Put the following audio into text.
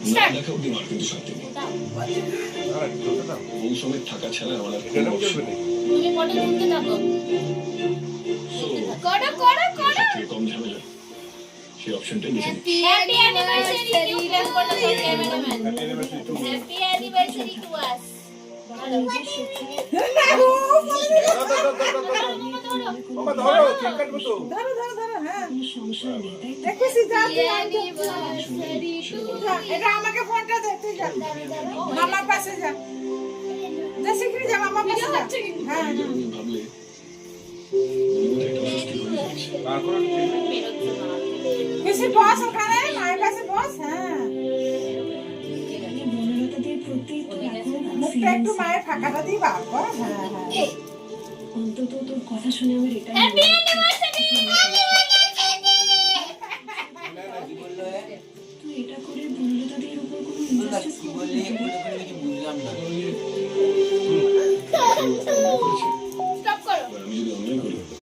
Start দেখা অব্দি মার কিন্তু শান্তি নেই। আর চলতে দাও। বউ সমেত থাকা ছাড়া আমার আর এটা কোনো চলবে option নেই। না। তুমি ফটো তুলতে থাকো So, করো করো করো সব থেকে কম ঝামেলা সেই অপশনটাই বেছে নিচ্ছি। হ্যাপি অ্যানিভার্সারি নিউ ফ্রেন্ড বলো সব cameraman Happy anniversary to you. Happy anniversary to us বাবা ধরো, কেক কাটবো তো। ধরো ধরো ধরো হ্যাঁ সমস্যা নেই তাই তো? দেখো সিধা অ্যানিভার্সারি টু এটা আমাকে ফোনটা দে তুই যা মামার পাশে যা যা শিগগিরই যা মামার পাশে যা হ্যাঁ আমি যখন ভাবলে মনে মধ্যে একটা অস্বস্তি হয়ে যাচ্ছে। তারপর আমি চেয়ে বেরোচ্ছে না বেশি বস ওখানে মায়ের পাশে বস হ্যাঁ এখানে বনলতাদের প্রতি তো এখন মুখটা একটু মায়ের ফাঁকাটা দিয়ে বার কর হ্যাঁ হ্যাঁ অন্তত তোর কথা শুনে আমার এটাই হ্যাপি মনে হচ্ছে। অ্যানিভার্সারি তুই এটা করে বনলতাদের উপর কোনো injustice করছিস? স্টপ করো এবার আমি যদি অন্যায়